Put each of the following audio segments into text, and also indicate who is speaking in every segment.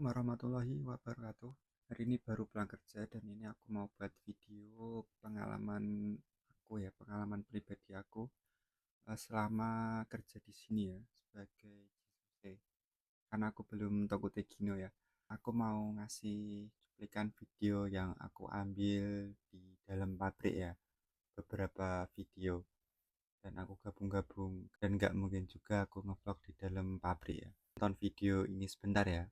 Speaker 1: Assalamualaikum warahmatullahi wabarakatuh. Hari ini baru pulang kerja dan ini aku mau buat video pengalaman pengalaman pribadi aku selama kerja di sini ya sebagai JCC. Karena aku belum tahu Tegino ya. Aku mau ngasih cuplikan video yang aku ambil di dalam pabrik ya, beberapa video dan aku gabung-gabung dan nggak mungkin juga aku ngevlog di dalam pabrik ya. Tonton video ini sebentar ya.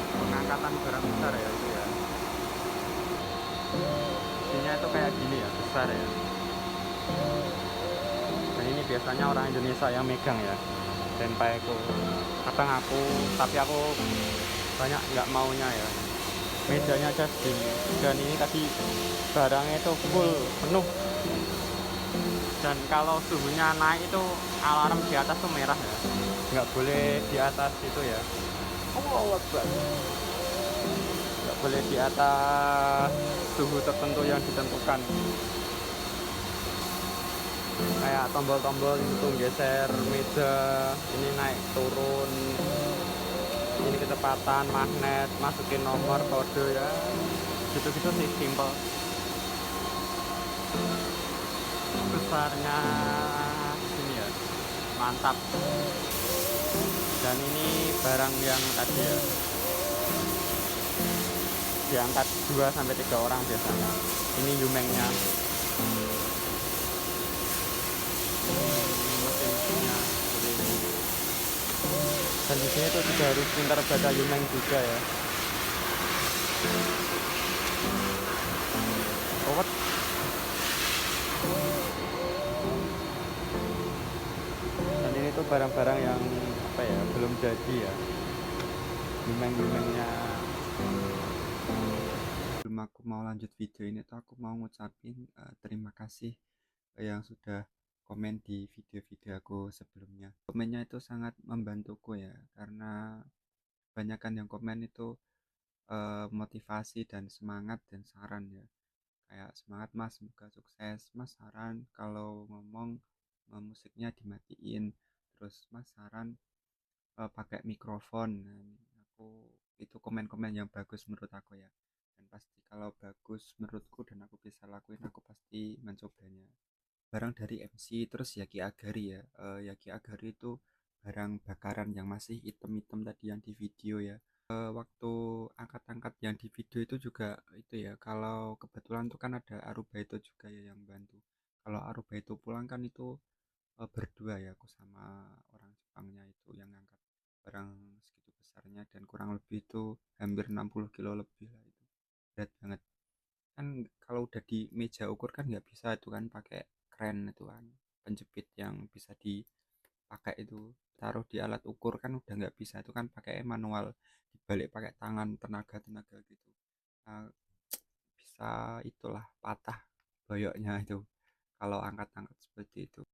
Speaker 1: Pengangkatan barang besar ya itu ya, isinya itu kayak gini ya, besar ya. Dan ini biasanya orang Indonesia yang megang ya, dan paeku kadang aku, tapi aku banyak nggak maunya ya, mejanya aja segini. Dan ini tadi barangnya itu full penuh, dan kalau suhunya naik itu alarm di atas tuh merah ya, nggak boleh di atas itu ya. Oh, nggak boleh di atas suhu tertentu yang ditentukan, kayak tombol-tombol itu geser meja, ini naik turun, ini kecepatan, magnet, masukin nomor kode ya, gitu-gitu sih, simple. Besarnya sini ya, mantap. Dan ini barang yang tadi ya, diangkat 2 sampai 3 orang biasanya. Ini Yumengnya, mesin-mesinnya seperti ini. Dan di sini tuh juga harus pintar baca Yumeng juga ya. Oh, dan ini tuh barang-barang yang apa ya, belum jadi ya, Yumeng-Yumengnya. Sebelum aku mau lanjut video ini tuh aku mau ngucapin terima kasih yang sudah komen di video-video aku sebelumnya. Komennya itu sangat membantuku ya, karena kebanyakan yang komen itu motivasi dan semangat dan saran ya. Kayak semangat mas, semoga sukses mas, saran kalau ngomong musiknya dimatiin, terus mas saran pakai mikrofon. Nah, aku itu komen-komen yang bagus menurut aku ya, dan pasti kalau bagus menurutku dan aku bisa lakuin, aku pasti mencobanya. Barang dari MC terus Yaki Agari ya, Yaki Agari itu barang bakaran yang masih item-item tadi yang di video ya. Waktu angkat-angkat yang di video itu juga itu ya, kalau kebetulan tuh kan ada Aruba itu juga ya yang bantu. Kalau Aruba itu pulang kan itu berdua ya, aku sama orang Jepangnya itu yang ngangkat barang segitu besarnya, dan kurang lebih itu hampir 60 kilo lebih lah, itu berat banget kan. Kalau udah di meja ukur kan nggak bisa itu kan pakai kren itu kan, penjepit yang bisa dipakai itu taruh di alat ukur kan udah nggak bisa, itu kan pakai manual, dibalik pakai tangan, tenaga gitu. Nah, bisa itulah patah boyoknya itu kalau angkat-angkat seperti itu.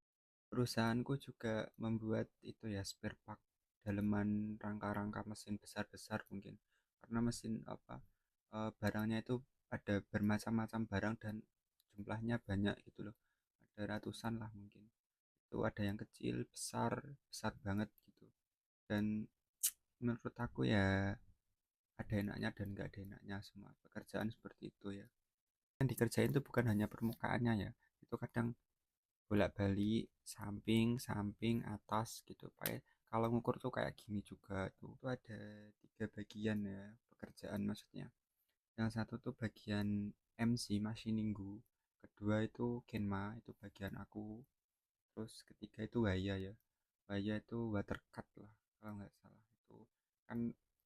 Speaker 1: Perusahaanku juga membuat itu ya, spare part daleman rangka-rangka mesin besar-besar mungkin, karena mesin barangnya itu ada bermacam-macam barang dan jumlahnya banyak gitu loh, ada ratusan lah mungkin. Itu ada yang kecil, besar, besar banget gitu. Dan menurut aku ya ada enaknya dan nggak ada enaknya, semua pekerjaan seperti itu ya. Yang dikerjain itu bukan hanya permukaannya ya, itu kadang bolak-balik, samping samping atas gitu pak. Kalau ngukur tuh kayak gini juga tuh ada 3 bagian ya pekerjaan maksudnya. Yang satu tuh bagian MC machininggu, kedua itu Genma itu bagian aku, terus ketiga itu Waya ya. Waya itu water cut lah kalau nggak salah. Itu kan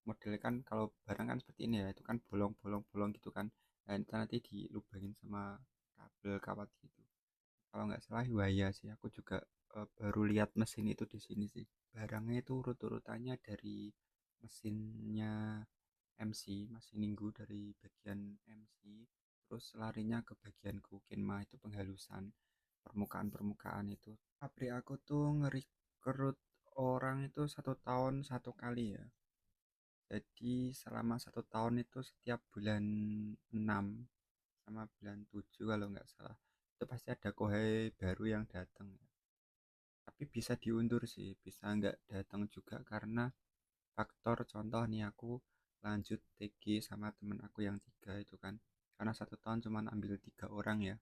Speaker 1: modelnya kan kalau barang kan seperti ini ya, itu kan bolong-bolong bolong gitu kan, dan itu nanti dilubangin sama kabel kawat gitu. kalau nggak salah Hiwaya sih. Aku juga baru lihat mesin itu di sini sih. Barangnya itu urut-urutannya dari mesinnya MC, mesin Ninggu dari bagian MC, terus larinya ke bagian Kenma itu penghalusan permukaan-permukaan itu. Pabrik aku tuh ngerekrut orang itu 1 tahun 1 kali ya. Jadi selama 1 tahun itu setiap bulan 6 sama bulan 7 kalau nggak salah itu pasti ada kohai baru yang datang ya. Tapi bisa diundur sih, bisa nggak datang juga karena faktor contoh nih aku lanjut TG sama temen aku yang 3 itu kan, karena 1 tahun cuman ambil 3 orang ya.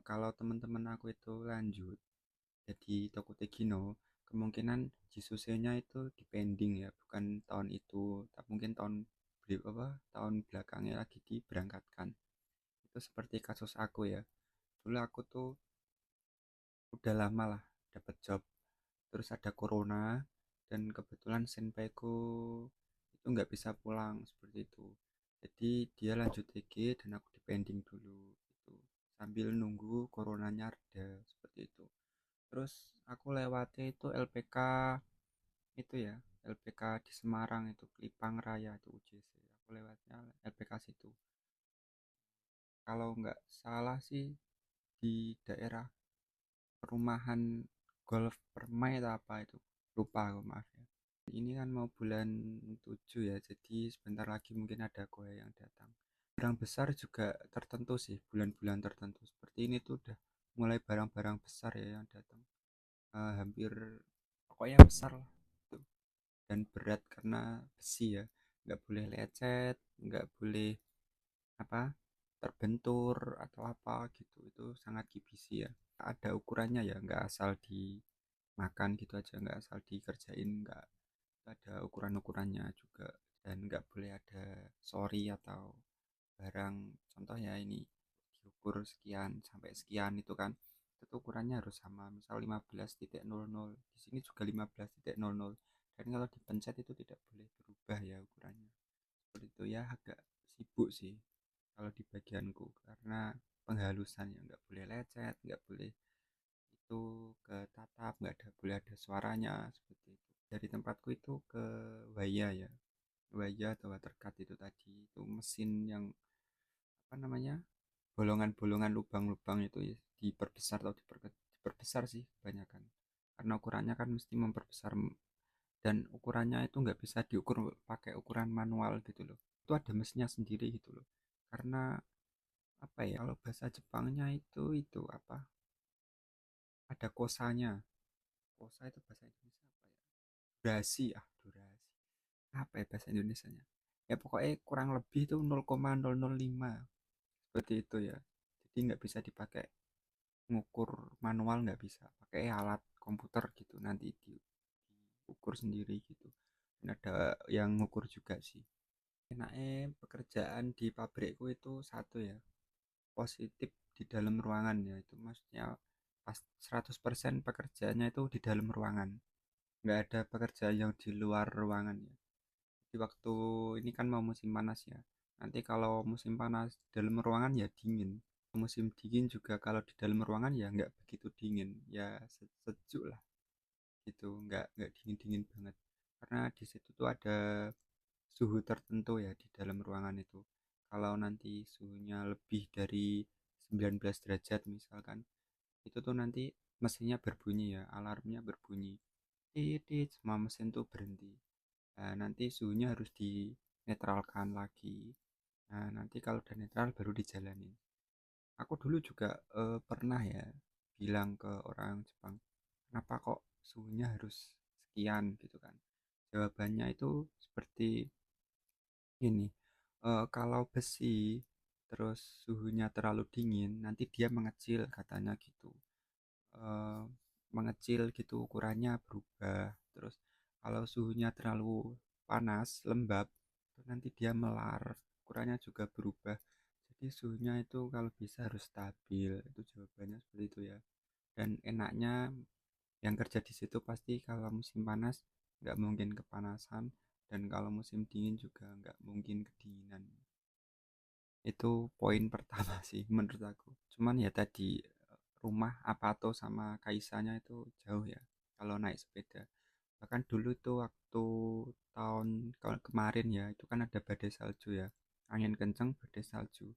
Speaker 1: Kalau teman-teman aku itu lanjut jadi toko Tegino, kemungkinan Jisusenya itu dipending ya, bukan tahun itu, tak mungkin tahun belakangnya lagi diberangkatkan. Itu seperti kasus aku ya. Dulu aku tuh udah lama lah dapat job, terus ada corona dan kebetulan senpaiku itu nggak bisa pulang seperti itu. Jadi dia lanjut TG dan aku dipending dulu gitu, sambil nunggu coronanya reda seperti itu. Terus aku lewatnya itu LPK itu ya, LPK di Semarang itu Kelipang Raya itu UJC. Aku lewatnya LPK situ. Kalau nggak salah sih di daerah perumahan golf permai atau apa itu, lupa aku, maaf ya. Ini kan mau bulan 7 ya, jadi sebentar lagi mungkin ada kue yang datang. Barang besar juga tertentu sih, bulan-bulan tertentu seperti ini tuh udah mulai barang-barang besar ya yang datang. Hampir pokoknya besar lah tuh, dan berat karena besi ya, nggak boleh lecet, nggak boleh apa terbentur atau apa gitu, itu sangat kibisi ya. Ada ukurannya ya, nggak asal dimakan gitu aja, nggak asal dikerjain, nggak, ada ukuran-ukurannya juga. Dan nggak boleh ada sorry atau barang, contoh ya ini diukur sekian sampai sekian itu kan, itu ukurannya harus sama, misal 15.00, di sini juga 15.00, dan kalau dipencet itu tidak boleh berubah ya ukurannya seperti itu ya. Agak sibuk sih kalau di bagianku karena penghalusan ya, nggak boleh lecet, nggak boleh itu ke tatap, nggak ada boleh ada suaranya seperti itu. Dari tempatku itu ke Waya ya, Waya atau Watercut itu tadi, itu mesin yang apa namanya, bolongan-bolongan lubang-lubang itu ya, diperbesar atau diperbesar sih kebanyakan, karena ukurannya kan mesti memperbesar, dan ukurannya itu nggak bisa diukur pakai ukuran manual gitu loh, itu ada mesinnya sendiri gitu loh. Karena apa ya, kalau bahasa Jepangnya itu apa, ada kosanya. Kosa itu bahasa Indonesia apa ya, durasi, durasi apa ya bahasa Indonesianya, ya pokoknya kurang lebih itu 0,005 seperti itu ya. Jadi nggak bisa dipakai ngukur manual, nggak bisa pakai alat komputer gitu, nanti diukur sendiri gitu. Dan ada yang ngukur juga sih. Enaknya pekerjaan di pabrikku itu satu ya, positif di dalam ruangan ya, itu maksudnya pas 100% pekerjaannya itu di dalam ruangan, nggak ada pekerjaan yang di luar ruangan ya. Di waktu ini kan mau musim panas ya, nanti kalau musim panas di dalam ruangan ya dingin, musim dingin juga kalau di dalam ruangan ya nggak begitu dingin ya, sejuk lah gitu, nggak dingin dingin banget, karena di situ tuh ada suhu tertentu ya di dalam ruangan itu. Kalau nanti suhunya lebih dari 19 derajat misalkan, itu tuh nanti mesinnya berbunyi ya, alarmnya berbunyi, titit, semua mesin tuh berhenti. Nah, nanti suhunya harus dinetralkan lagi. Nah, nanti kalau udah netral baru dijalanin. Aku dulu juga pernah ya bilang ke orang Jepang, kenapa kok suhunya harus sekian gitu kan. Jawabannya itu seperti ini, kalau besi terus suhunya terlalu dingin, nanti dia mengecil katanya gitu. eh, Mengecil gitu, ukurannya berubah. Terus kalau suhunya terlalu panas lembab itu nanti dia melar, ukurannya juga berubah. Jadi suhunya itu kalau bisa harus stabil, itu jawabannya seperti itu ya. Dan enaknya yang kerja di situ pasti kalau musim panas nggak mungkin kepanasan, dan kalau musim dingin juga nggak mungkin kedinginan. Itu poin pertama sih menurut aku. Cuman ya tadi, rumah Apato sama Kaisanya itu jauh ya kalau naik sepeda. Bahkan dulu tuh waktu tahun kemarin ya, itu kan ada badai salju ya, angin kenceng badai salju.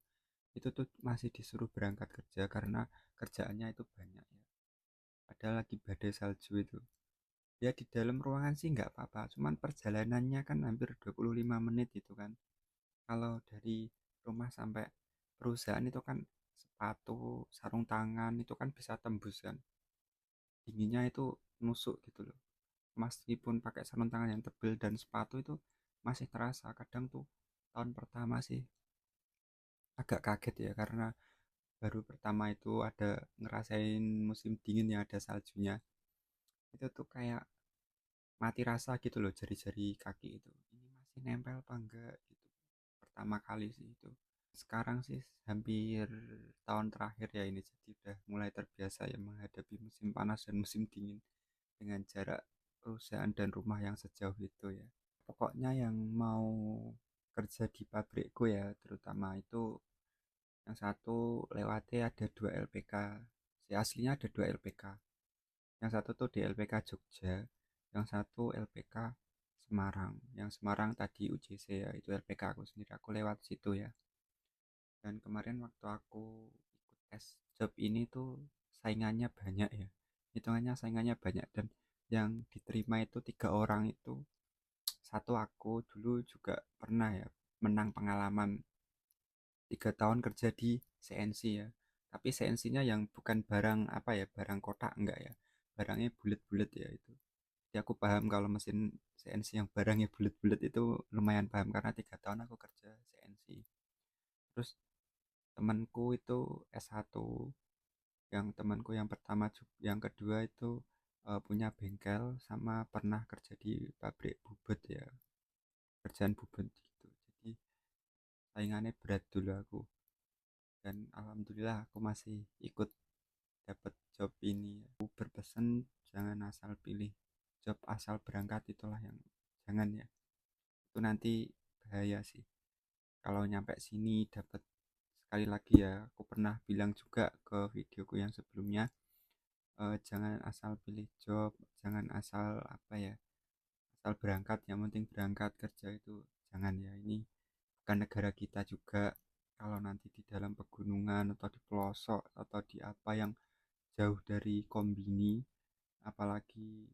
Speaker 1: Itu tuh masih disuruh berangkat kerja karena kerjaannya itu banyak ya. Padahal lagi badai salju itu. Ya di dalam ruangan sih nggak apa-apa, cuman perjalanannya kan hampir 25 menit itu kan. Kalau dari rumah sampai perusahaan itu kan sepatu, sarung tangan itu kan bisa tembus kan. Dinginnya itu nusuk gitu loh. Meskipun pakai sarung tangan yang tebal dan sepatu itu masih terasa. Kadang tuh tahun pertama sih agak kaget ya karena baru pertama itu ada ngerasain musim dingin yang ada saljunya. Itu tuh kayak mati rasa gitu loh, jari-jari kaki itu. Ini masih nempel apa enggak gitu. Pertama kali sih itu. Sekarang sih hampir tahun terakhir ya ini, jadi udah mulai terbiasa ya menghadapi musim panas dan musim dingin dengan jarak perusahaan dan rumah yang sejauh itu ya. Pokoknya yang mau kerja di pabrikku ya, terutama itu yang satu lewatnya ada 2 LPK. Si aslinya ada 2 LPK. Yang satu tuh di LPK Jogja, yang satu LPK Semarang. Yang Semarang tadi UJC ya, itu LPK aku sendiri. Aku lewat situ ya. Dan kemarin waktu aku ikut tes job ini tuh saingannya banyak ya. Hitungannya saingannya banyak, dan yang diterima itu 3 orang itu. Satu aku dulu juga pernah ya menang pengalaman 3 tahun kerja di CNC ya. Tapi CNC-nya yang bukan barang apa ya, barang kotak enggak ya. Barangnya bulat-bulat ya itu. Jadi aku paham kalau mesin CNC yang barangnya bulat-bulat itu lumayan paham karena 3 tahun aku kerja CNC. Terus temanku itu S1, yang temanku yang pertama yang kedua itu punya bengkel sama pernah kerja di pabrik bubut ya, kerjaan bubut gitu. Jadi saingannya berat dulu aku, dan alhamdulillah aku masih ikut dapat job ini. Aku berpesan jangan asal pilih job asal berangkat, itulah yang jangan ya, itu nanti bahaya sih kalau nyampe sini dapat. Sekali lagi ya, aku pernah bilang juga ke videoku yang sebelumnya, jangan asal pilih job, jangan asal apa ya, asal berangkat, yang penting berangkat kerja itu jangan ya. Ini bukan negara kita juga. Kalau nanti di dalam pegunungan atau di pelosok atau di apa yang jauh dari kombini, apalagi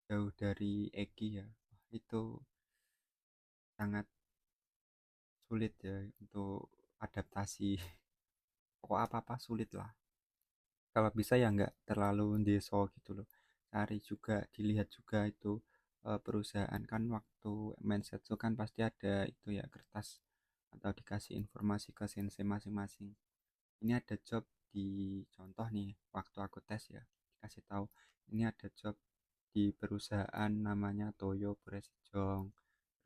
Speaker 1: jauh dari Eki ya, itu sangat sulit ya untuk adaptasi. Pokok apa-apa sulit lah. Kalau bisa ya nggak terlalu deso gitu loh, cari juga, dilihat juga itu perusahaan kan waktu mindset itu kan pasti ada itu ya, kertas atau dikasih informasi ke sensei masing-masing. Ini ada job di, contoh nih waktu aku tes ya, dikasih tahu ini ada job di perusahaan namanya Toyo Presijong,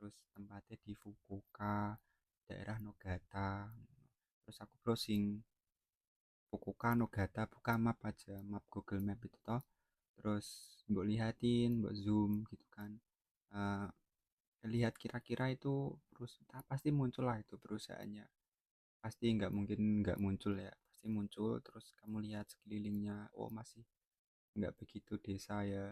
Speaker 1: terus tempatnya di Fukuoka, daerah Nogata. Terus aku browsing Fukuoka Nogata, buka map aja, map Google Map itu toh, terus mbok lihatin, mbok zoom gitu kan. Eh, Lihat kira-kira itu perusahaan pasti muncul lah itu perusahaannya, pasti nggak mungkin nggak muncul ya, pasti muncul. Terus kamu lihat sekelilingnya, oh masih nggak begitu desa ya,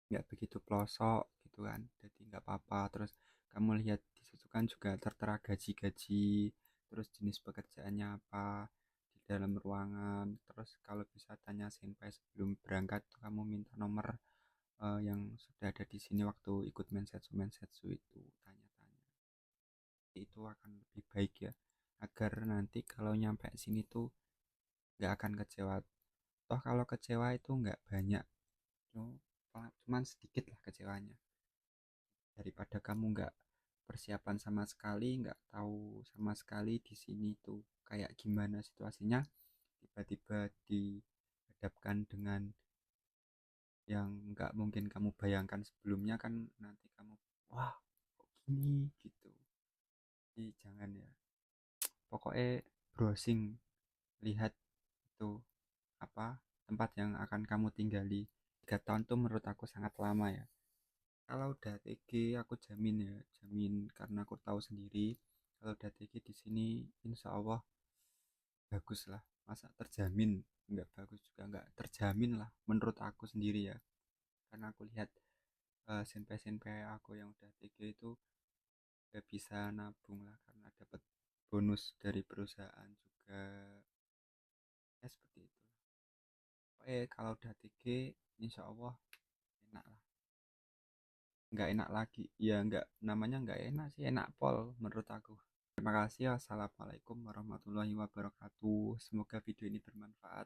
Speaker 1: nggak begitu pelosok gitu kan, jadi nggak apa-apa. Terus kamu lihat di situ kan juga tertera gaji-gaji, terus jenis pekerjaannya apa di dalam ruangan. Terus kalau bisa tanya senpai sebelum berangkat tuh, kamu minta nomor yang sudah ada di sini waktu ikut mensetsu mensetsu itu, tanya-tanya. Itu akan lebih baik ya, agar nanti kalau nyampe sini tuh nggak akan kecewa. Toh kalau kecewa itu nggak banyak, cuman sedikit lah kecewanya, daripada kamu nggak persiapan sama sekali, nggak tahu sama sekali di sini tuh kayak gimana situasinya, tiba-tiba dihadapkan dengan yang nggak mungkin kamu bayangkan sebelumnya kan, nanti kamu wah kok gini gitu. Jadi jangan ya, pokoknya browsing, lihat itu apa tempat yang akan kamu tinggali. 3 tahun tuh menurut aku sangat lama ya. Kalau udah TG aku jamin ya, jamin karena aku tahu sendiri, kalau udah TG di sini insya Allah bagus lah. masa terjamin, nggak bagus juga nggak terjamin lah menurut aku sendiri ya, karena aku lihat senpai-senpai aku yang udah TG itu nggak bisa nabung lah karena dapat bonus dari perusahaan juga, ya seperti itu. Kalau udah TG insya Allah enak lah, nggak enak lagi ya, nggak namanya nggak enak sih, enak pol menurut aku. Terima kasih. Assalamualaikum warahmatullahi wabarakatuh. Semoga video ini bermanfaat.